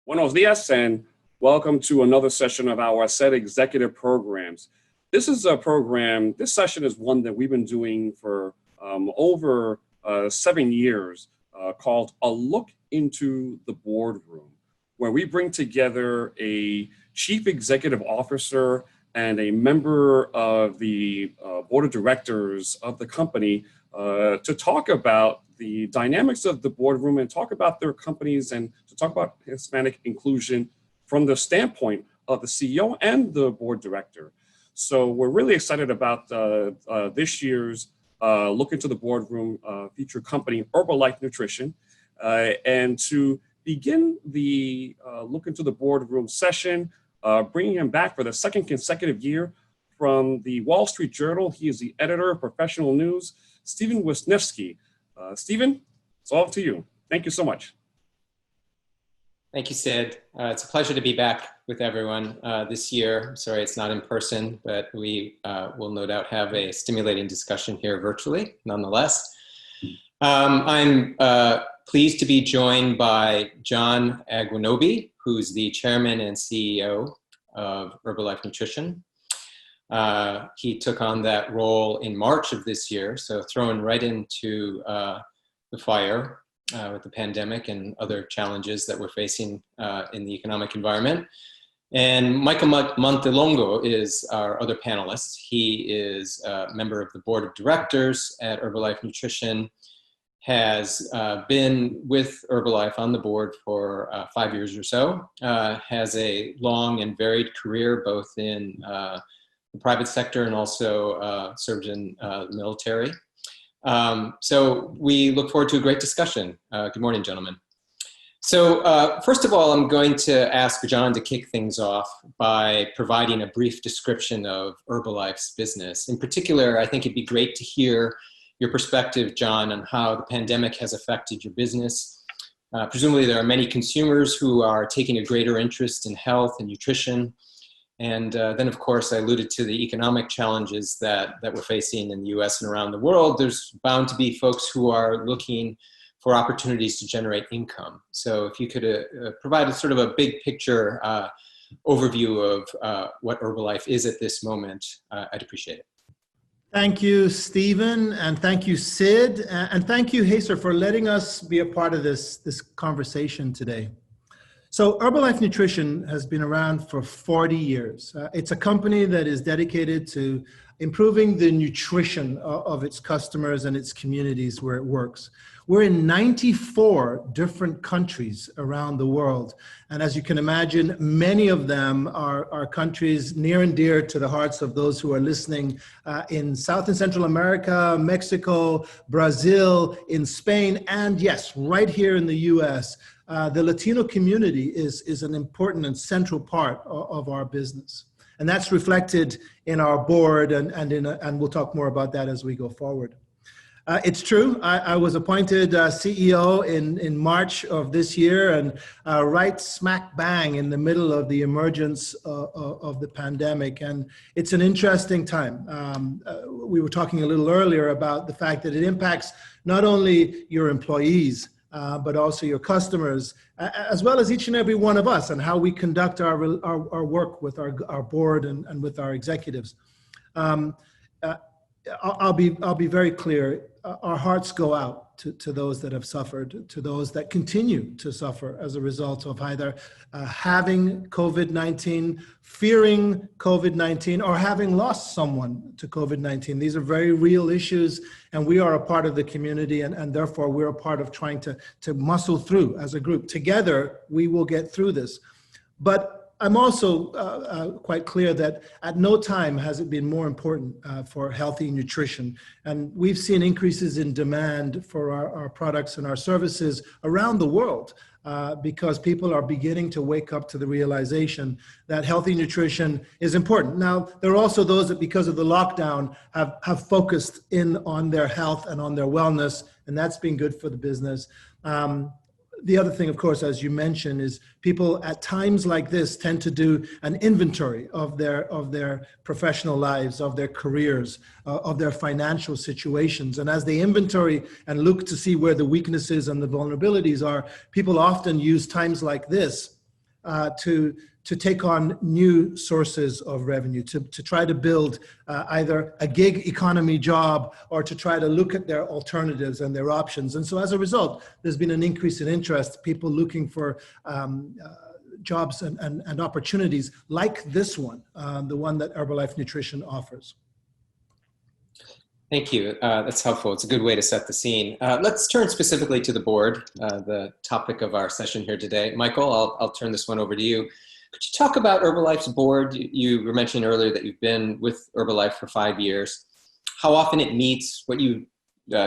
Buenos dias and welcome to another session of our SED Executive Programs. This is a program, this session is one that we've been doing for over 7 years called A Look into the Boardroom, where we bring together a chief executive officer and a member of the board of directors of the company to talk about the dynamics of the boardroom and talk about their companies and to talk about Hispanic inclusion from the standpoint of the CEO and the board director. So we're really excited about this year's Look into the Boardroom featured company, Herbalife Nutrition. And to begin the Look into the Boardroom session, bringing him back for the second consecutive year from the Wall Street Journal. He is the editor of professional news, Stephen Wisnefski. Stephen, it's all up to you. Thank you so much. Thank you, Sid. It's a pleasure to be back with everyone this year. I'm sorry it's not in person, but we will no doubt have a stimulating discussion here virtually, nonetheless. I'm pleased to be joined by John Agwunobi, who's the chairman and CEO of Herbalife Nutrition. He took on that role in March of this year, so thrown right into the fire with the pandemic and other challenges that we're facing in the economic environment. And Michael Montelongo is our other panelist. He is a member of the board of directors at Herbalife Nutrition, has been with Herbalife on the board for 5 years or so, has a long and varied career both in the private sector and also served in the military. So we look forward to a great discussion. Good morning, gentlemen. So first of all, I'm going to ask John to kick things off by providing a brief description of Herbalife's business. In particular, I think it'd be great to hear your perspective, John, on how the pandemic has affected your business. Presumably there are many consumers who are taking a greater interest in health and nutrition. And then, of course, I alluded to the economic challenges that we're facing in the US and around the world. There's bound to be folks who are looking for opportunities to generate income. So if you could provide a sort of a big picture overview of what Herbalife is at this moment, I'd appreciate it. Thank you, Stephen, and thank you, Sid, and thank you, Hazer, for letting us be a part of this conversation today. So Herbalife Nutrition has been around for 40 years. It's a company that is dedicated to improving the nutrition of its customers and its communities where it works. We're in 94 different countries around the world. And as you can imagine, many of them are countries near and dear to the hearts of those who are listening in South and Central America, Mexico, Brazil, in Spain, and yes, right here in the US. The Latino community is an important and central part of our business. And that's reflected in our board, and we'll talk more about that as we go forward. It's true, I was appointed CEO in March of this year, and right smack bang in the middle of the emergence of the pandemic. And it's an interesting time. We were talking a little earlier about the fact that it impacts not only your employees, but also your customers, as well as each and every one of us, and how we conduct our work with our board and with our executives. I'll be very clear. Our hearts go out to those that have suffered, to those that continue to suffer as a result of either having COVID-19, fearing COVID-19, or having lost someone to COVID-19. These are very real issues, and we are a part of the community, and therefore we're a part of trying to muscle through as a group. Together, we will get through this. But I'm also quite clear that at no time has it been more important for healthy nutrition. And we've seen increases in demand for our products and our services around the world because people are beginning to wake up to the realization that healthy nutrition is important. Now, there are also those that because of the lockdown have focused in on their health and on their wellness, and that's been good for the business. The other thing, of course, as you mentioned, is people at times like this tend to do an inventory of their professional lives, of their careers, of their financial situations. And as they inventory and look to see where the weaknesses and the vulnerabilities are, people often use times like this to take on new sources of revenue, to try to build either a gig economy job or to try to look at their alternatives and their options. And so as a result, there's been an increase in interest, people looking for jobs and opportunities like this one, the one that Herbalife Nutrition offers. Thank you. That's helpful. It's a good way to set the scene. Let's turn specifically to the board, the topic of our session here today. Michael, I'll turn this one over to you. Could you talk about Herbalife's board? You were mentioning earlier that you've been with Herbalife for 5 years. How often it meets, what you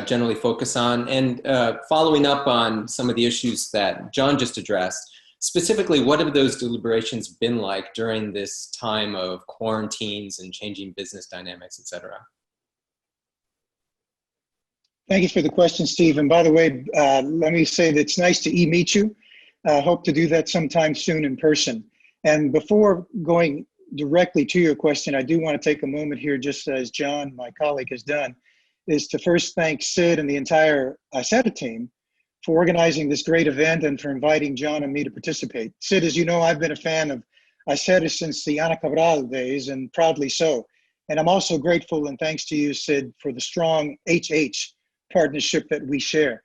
generally focus on, and following up on some of the issues that John just addressed, specifically, what have those deliberations been like during this time of quarantines and changing business dynamics, et cetera? Thank you for the question, Steve. And by the way, let me say that it's nice to meet you. Hope to do that sometime soon in person. And before going directly to your question, I do want to take a moment here, just as John, my colleague, has done, is to first thank Sid and the entire ISETA team for organizing this great event and for inviting John and me to participate. Sid, as you know, I've been a fan of ISETA since the Ana Cabral days, and proudly so. And I'm also grateful, and thanks to you, Sid, for the strong HH partnership that we share.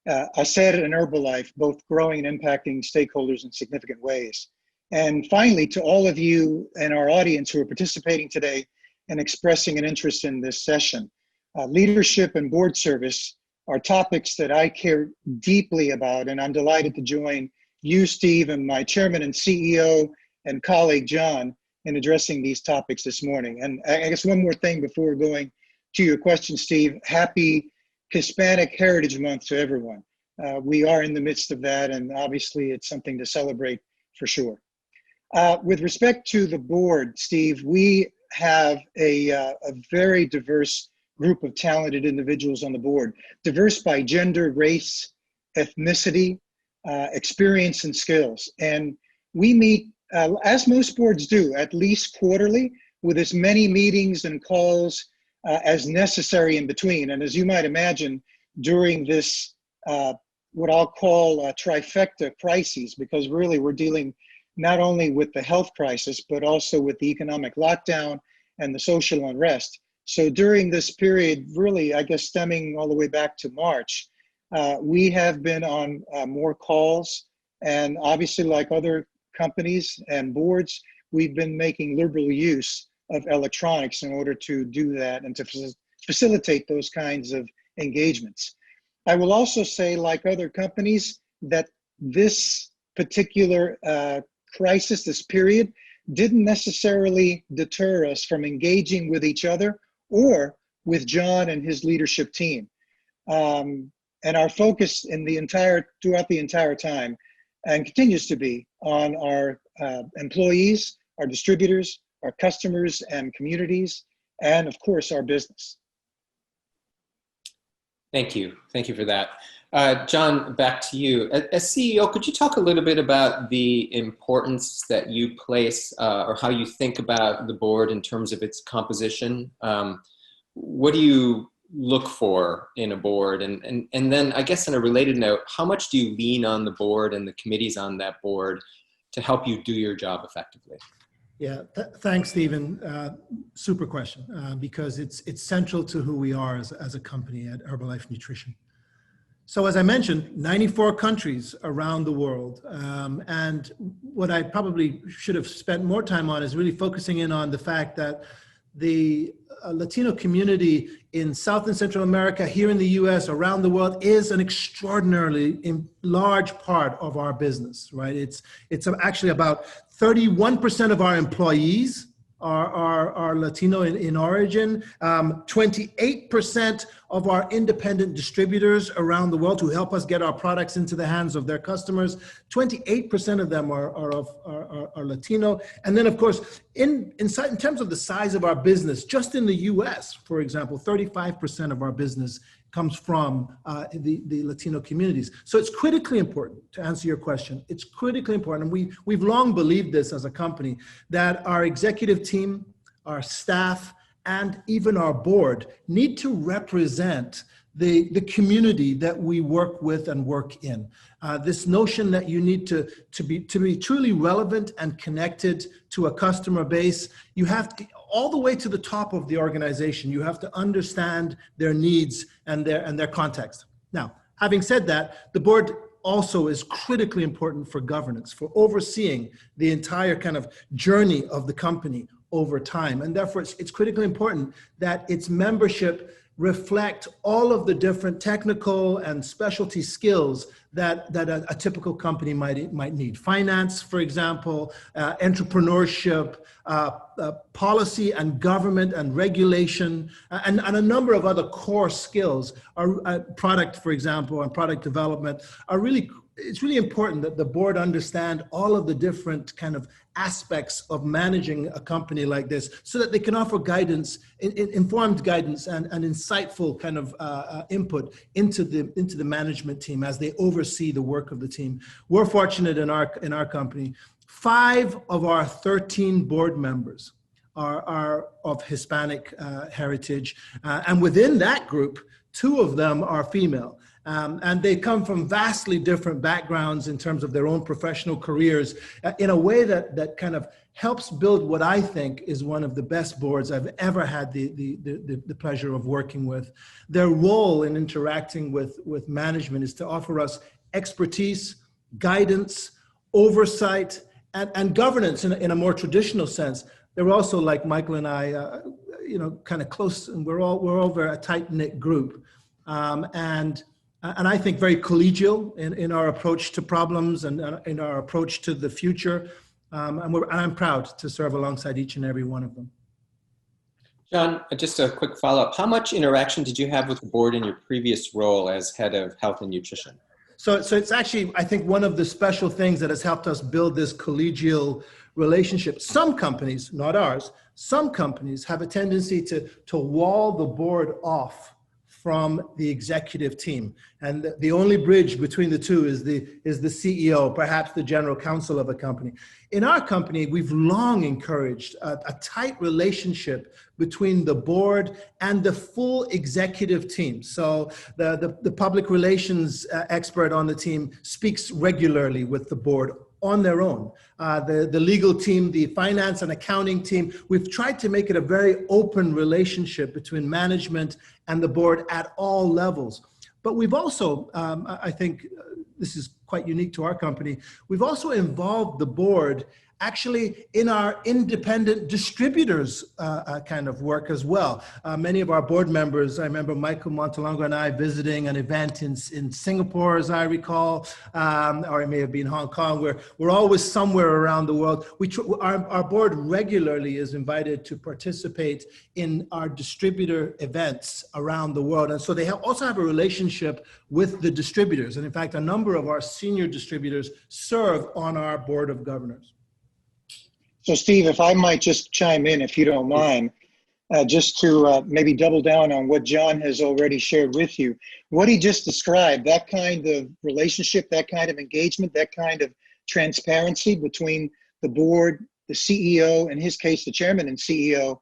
ISETA and Herbalife, both growing and impacting stakeholders in significant ways. And finally, to all of you and our audience who are participating today and expressing an interest in this session, leadership and board service are topics that I care deeply about, and I'm delighted to join you, Steve, and my chairman and CEO and colleague, John, in addressing these topics this morning. And I guess one more thing before going to your question, Steve. Happy Hispanic Heritage Month to everyone. We are in the midst of that, and obviously it's something to celebrate for sure. With respect to the board, Steve, we have a very diverse group of talented individuals on the board, diverse by gender, race, ethnicity, experience, and skills. And we meet, as most boards do, at least quarterly, with as many meetings and calls as necessary in between. And as you might imagine, during this, what I'll call a trifecta crises, because really we're dealing not only with the health crisis, but also with the economic lockdown and the social unrest. So during this period, really, I guess stemming all the way back to March, we have been on more calls, and obviously like other companies and boards, we've been making liberal use of electronics in order to do that and to facilitate those kinds of engagements. I will also say, like other companies, that this particular crisis, this period, didn't necessarily deter us from engaging with each other or with John and his leadership team. And our focus throughout the entire time, and continues to be, on our employees, our distributors, our customers and communities, and of course, our business. Thank you. Thank you for that. John, back to you. As CEO, could you talk a little bit about the importance that you place or how you think about the board in terms of its composition? What do you look for in a board? And then I guess on a related note, how much do you lean on the board and the committees on that board to help you do your job effectively? Yeah, thanks, Stephen. Super question, because it's central to who we are as a company at Herbalife Nutrition. So as I mentioned, 94 countries around the world. And what I probably should have spent more time on is really focusing in on the fact that the Latino community in South and Central America, here in the US, around the world, is an extraordinarily large part of our business, right? It's actually about 31% of our employees are Latino in origin. 28% of our independent distributors around the world who help us get our products into the hands of their customers, 28% of them are Latino. And then, of course, in terms of the size of our business, just in the US, for example, 35% of our business comes from the Latino communities. So it's critically important, to answer your question, it's critically important, and we've long believed this as a company, that our executive team, our staff, and even our board need to represent the community that we work with and work in. This notion that you need to be truly relevant and connected to a customer base, you have to, all the way to the top of the organization, you have to understand their needs and their context. Now, having said that, the board also is critically important for governance, for overseeing the entire kind of journey of the company over time. And therefore, it's critically important that its membership reflect all of the different technical and specialty skills that a typical company might need. Finance, for example, entrepreneurship, policy and government and regulation, and a number of other core skills. Product, for example, and product development are really, it's really important that the board understand all of the different kind of aspects of managing a company like this so that they can offer guidance, informed guidance and insightful kind of input into the management team as they oversee the work of the team. We're fortunate in our company, 5 of our 13 board members are of Hispanic heritage. And within that group, 2 of them are female. And they come from vastly different backgrounds in terms of their own professional careers in a way that kind of helps build what I think is one of the best boards I've ever had the pleasure of working with. Their role in interacting with management is to offer us expertise, guidance, oversight, and governance in a more traditional sense. They're also, like Michael and I, kind of close, and we're all very a tight-knit group. And I think very collegial in our approach to problems and in our approach to the future. And I'm proud to serve alongside each and every one of them. John, just a quick follow-up. How much interaction did you have with the board in your previous role as head of health and nutrition? So it's actually, I think, one of the special things that has helped us build this collegial relationship. Some companies, not ours, some companies have a tendency to wall the board off from the executive team. And the only bridge between the two is the CEO, perhaps the general counsel of a company. In our company, we've long encouraged a tight relationship between the board and the full executive team. So the public relations expert on the team speaks regularly with the board on their own. The legal team, the finance and accounting team, we've tried to make it a very open relationship between management and the board at all levels. But we've also, I think this is quite unique to our company, we've also involved the board actually in our independent distributors kind of work as well. Many of our board members, I remember Michael Montelongo and I visiting an event in Singapore, as I recall, or it may have been Hong Kong, where we're always somewhere around the world. Our board regularly is invited to participate in our distributor events around the world. And so they also have a relationship with the distributors. And in fact, a number of our senior distributors serve on our board of governors. So Steve, if I might just chime in, if you don't mind, just to maybe double down on what John has already shared with you. What he just described, that kind of relationship, that kind of engagement, that kind of transparency between the board, the CEO, in his case, the chairman and CEO,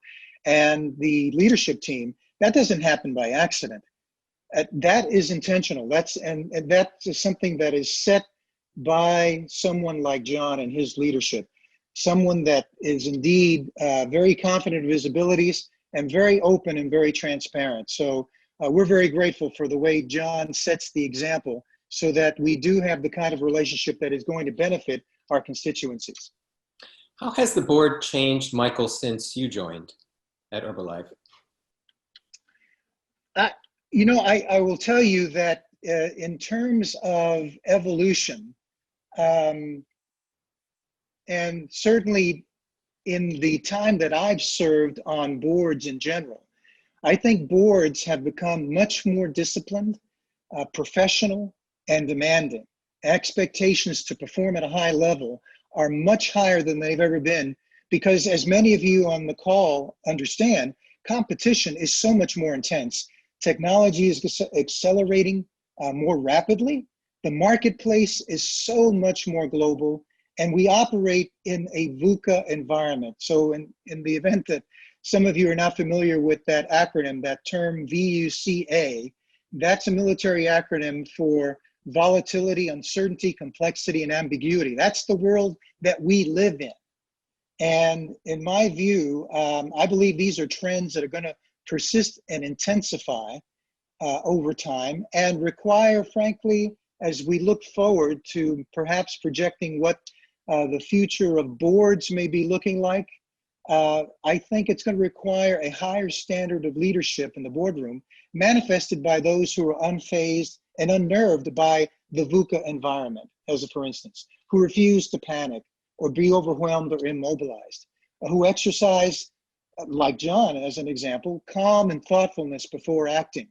and the leadership team, that doesn't happen by accident. That is intentional. That's something that is set by someone like John and his leadership. Someone that is indeed very confident of his abilities and very open and very transparent. So we're very grateful for the way John sets the example so that we do have the kind of relationship that is going to benefit our constituencies. How has the board changed, Michael, since you joined at Herbalife? I will tell you that in terms of evolution, and certainly in the time that I've served on boards in general, I think boards have become much more disciplined, professional, and demanding. Expectations to perform at a high level are much higher than they've ever been because, as many of you on the call understand, competition is so much more intense. Technology is accelerating more rapidly. The marketplace is so much more global. And we operate in a VUCA environment. So in the event that some of you are not familiar with that acronym, that term VUCA, That's a military acronym for volatility, uncertainty, complexity, and ambiguity. That's the world that we live in. And in my view, I believe these are trends that are going to persist and intensify over time and require, frankly, as we look forward to perhaps projecting what the future of boards may be looking like, I think it's going to require a higher standard of leadership in the boardroom, manifested by those who are unfazed and unnerved by the VUCA environment, as a for instance, who refuse to panic or be overwhelmed or immobilized, who exercise, like John as an example, calm and thoughtfulness before acting,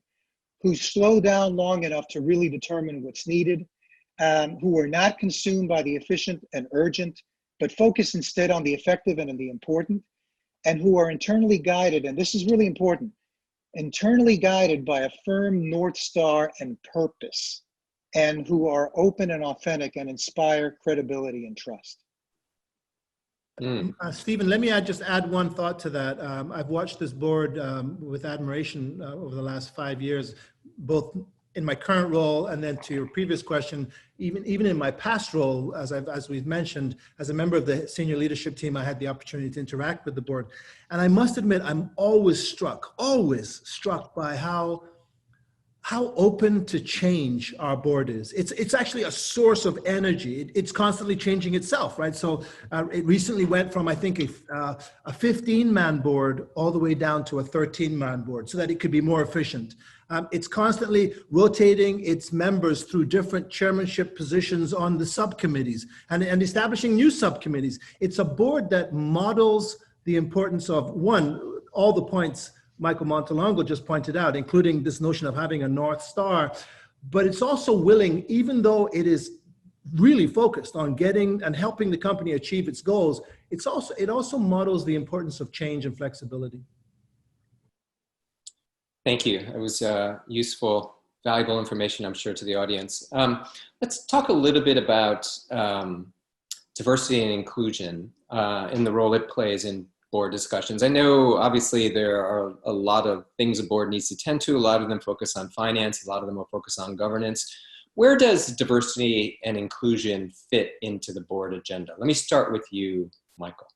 who slow down long enough to really determine what's needed, who are not consumed by the efficient and urgent, but focus instead on the effective and the important, and who are internally guided, and this is really important, internally guided by a firm North Star and purpose, and who are open and authentic and inspire credibility and trust. Stephen, let me just add one thought to that. I've watched this board with admiration over the last 5 years, both in my current role and then to your previous question, even in my past role, as we've mentioned, as a member of the senior leadership team, I had the opportunity to interact with the board. And I must admit, I'm always struck by how open to change our board is. It's actually a source of energy. It's constantly changing itself, right? So it recently went from, I think, a 15-man board all the way down to a 13-man board so that it could be more efficient. It's constantly rotating its members through different chairmanship positions on the subcommittees and establishing new subcommittees. It's a board that models the importance of, one, all the points Michael Montelongo just pointed out, including this notion of having a North Star, but it's also willing, even though it is really focused on getting and helping the company achieve its goals, it also models the importance of change and flexibility. Thank you. It was useful, valuable information, I'm sure, to the audience. Let's talk a little bit about diversity and inclusion and the role it plays in board discussions. I know obviously there are a lot of things a board needs to tend to. A lot of them focus on finance. A lot of them will focus on governance. Where does diversity and inclusion fit into the board agenda? Let me start with you, Michael.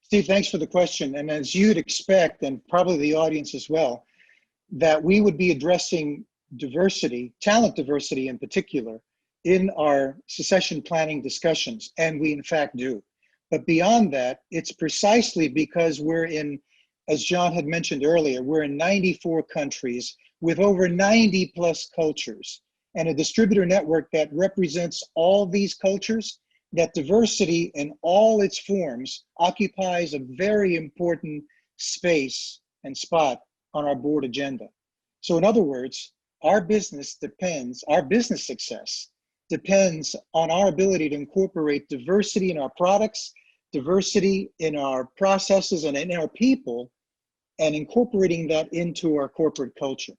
Steve, thanks for the question. And as you'd expect, and probably the audience as well, that we would be addressing diversity, talent diversity in particular, in our succession planning discussions, and we in fact do. But beyond that, it's precisely because we're in, as John had mentioned earlier, we're in 94 countries with over 90 plus cultures and a distributor network that represents all these cultures, that diversity in all its forms occupies a very important space and spot on our board agenda. So in other words, our business success depends on our ability to incorporate diversity in our products, diversity in our processes and in our people, and incorporating that into our corporate culture.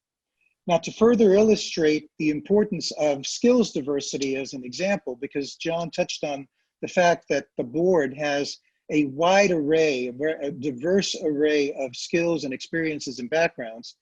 Now, to further illustrate the importance of skills diversity as an example, because John touched on the fact that the board has a wide array, a diverse array of skills and experiences and backgrounds,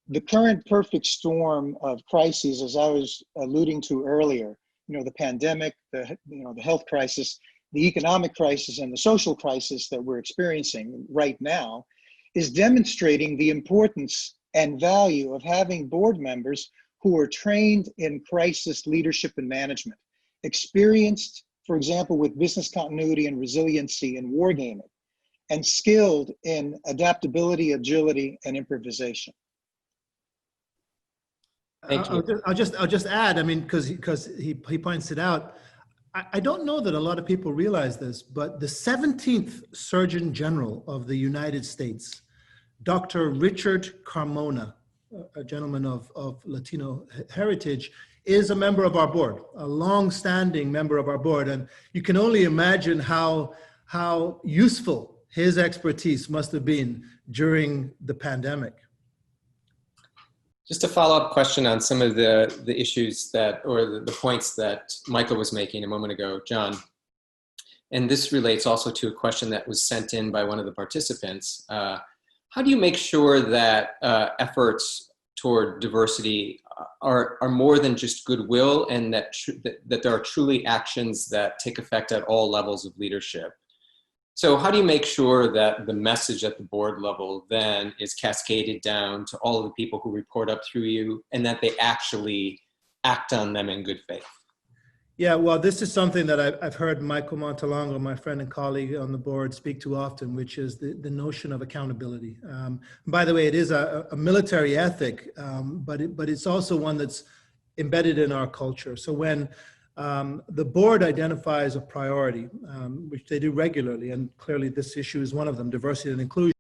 the current perfect storm of crises, as I was alluding to earlier, the pandemic, the health crisis, the economic crisis, and the social crisis that we're experiencing right now, is demonstrating the importance and value of having board members who are trained in crisis leadership and management, experienced, for example, with business continuity and resiliency and wargaming, and skilled in adaptability, agility, and improvisation. Thank you. I'll just add, I mean, because he points it out, I don't know that a lot of people realize this, but the 17th Surgeon General of the United States, Dr. Richard Carmona, a gentleman of Latino heritage, is a member of our board, a long-standing member of our board. And you can only imagine how useful his expertise must have been during the pandemic. Just a follow-up question on some of the issues or the points that Michael was making a moment ago, John. And this relates also to a question that was sent in by one of the participants. How do you make sure that efforts toward diversity are more than just goodwill, and that there are truly actions that take effect at all levels of leadership. So how do you make sure that the message at the board level then is cascaded down to all of the people who report up through you, and that they actually act on them in good faith? Yeah, well, this is something that I've heard Michael Montelongo, my friend and colleague on the board, speak to often, which is the notion of accountability. By the way, it is a military ethic, but it's also one that's embedded in our culture. So when the board identifies a priority, which they do regularly, and clearly this issue is one of them, diversity and inclusion,